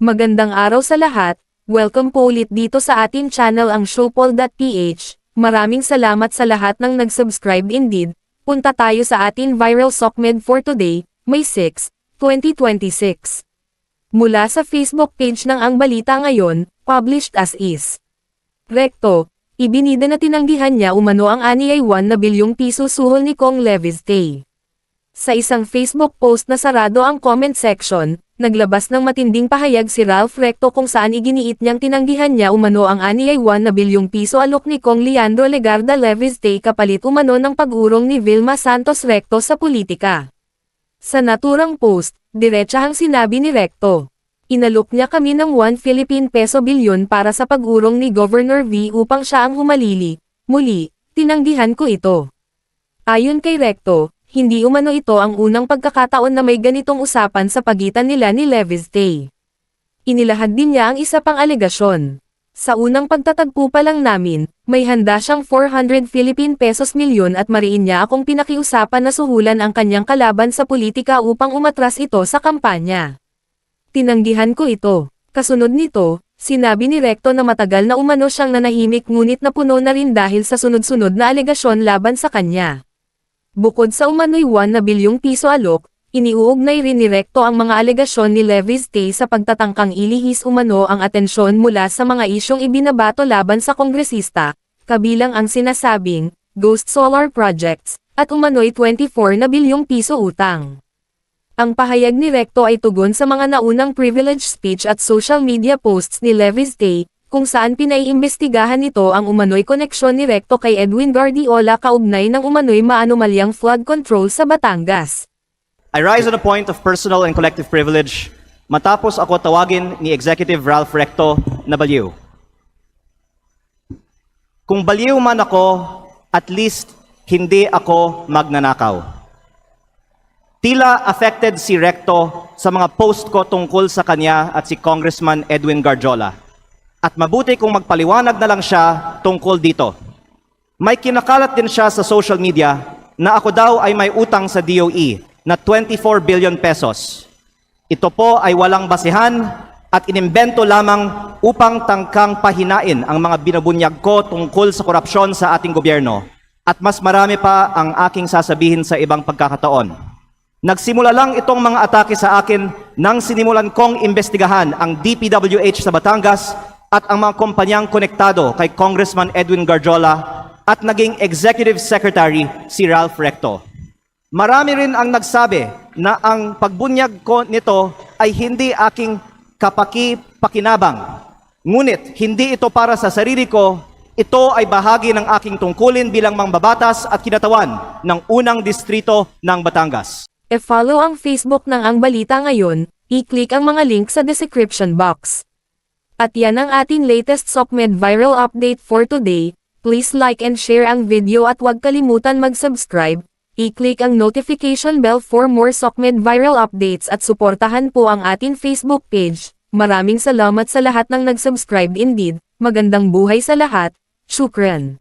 Magandang araw sa lahat, welcome po ulit dito sa ating channel ang Showpoll.ph. Maraming salamat sa lahat ng nag-subscribe indeed. Punta tayo sa ating viral SOCMED for today, May 6, 2026. Mula sa Facebook page ng Ang Balita Ngayon, published as is. Recto, ibinida na tinanggihan niya umano ang anyay 1 na bilyong piso suhol ni Kong Leviste. Sa isang Facebook post na sarado ang comment section, naglabas ng matinding pahayag si Ralph Recto kung saan iginiit niyang tinanggihan niya umano ang anyay 1 na bilyong piso alok ni Kong Leandro Legarda Leviste kapalit umano ng pag-urong ni Vilma Santos Recto sa politika. Sa naturang post, diretsahang sinabi ni Recto, inalok niya kami ng 1 Philippine peso bilyon para sa pag-urong ni Governor V upang siya ang humalili, muli, tinanggihan ko ito. Ayon kay Recto, hindi umano ito ang unang pagkakataon na may ganitong usapan sa pagitan nila ni Leviste. Inilahad din niya ang isa pang alegasyon. Sa unang pagtatagpo pa lang namin, may handa siyang 400 Philippine pesos milyon at mariin niya akong pinakiusapan na suhulan ang kanyang kalaban sa politika upang umatras ito sa kampanya. Tinanggihan ko ito. Kasunod nito, sinabi ni Recto na matagal na umano siyang nanahimik ngunit napuno na rin dahil sa sunod-sunod na alegasyon laban sa kanya. Bukod sa umano'y 1 na bilyong piso alok, iniuugnay rin ni Recto ang mga alegasyon ni Leviste sa pagtatangkang ilihis umano ang atensyon mula sa mga isyong ibinabato laban sa kongresista, kabilang ang sinasabing ghost solar projects, at umano'y 24 na bilyong piso utang. Ang pahayag ni Recto ay tugon sa mga naunang privilege speech at social media posts ni Leviste, kung saan pinaiimbestigahan nito ang umano'y koneksyon ni Recto kay Edwin Guardiola kaugnay ng umano'y maanumalyang flood control sa Batangas. I rise on a point of personal and collective privilege matapos ako tawagin ni Executive Ralph Recto na baliw. Kung baliw man ako, at least hindi ako magnanakaw. Tila affected si Recto sa mga post ko tungkol sa kanya at si Congressman Edwin Guardiola. At mabuti kung magpaliwanag na lang siya tungkol dito. May kinakalat din siya sa social media na ako daw ay may utang sa DOE na 24 billion pesos. Ito po ay walang basihan at inimbento lamang upang tangkang pahinain ang mga binabunyag ko tungkol sa korupsyon sa ating gobyerno. At mas marami pa ang aking sasabihin sa ibang pagkakataon. Nagsimula lang itong mga atake sa akin nang sinimulan kong imbestigahan ang DPWH sa Batangas at ang mga kumpanyang konektado kay Congressman Edwin Guardiola at naging Executive Secretary si Ralph Recto. Marami rin ang nagsabi na ang pagbunyag ko nito ay hindi aking kapaki-pakinabang. Ngunit hindi ito para sa sarili ko, ito ay bahagi ng aking tungkulin bilang mangbabatas at kinatawan ng unang distrito ng Batangas. E-follow ang Facebook ng Ang Balita Ngayon, i-click ang mga link sa description box. At yan ang ating latest SOCMED viral update for today. Please like and share ang video at huwag kalimutan mag-subscribe. I-click ang notification bell for more SOCMED viral updates at suportahan po ang ating Facebook page. Maraming salamat sa lahat ng nag-subscribe indeed. Magandang buhay sa lahat. Shukran.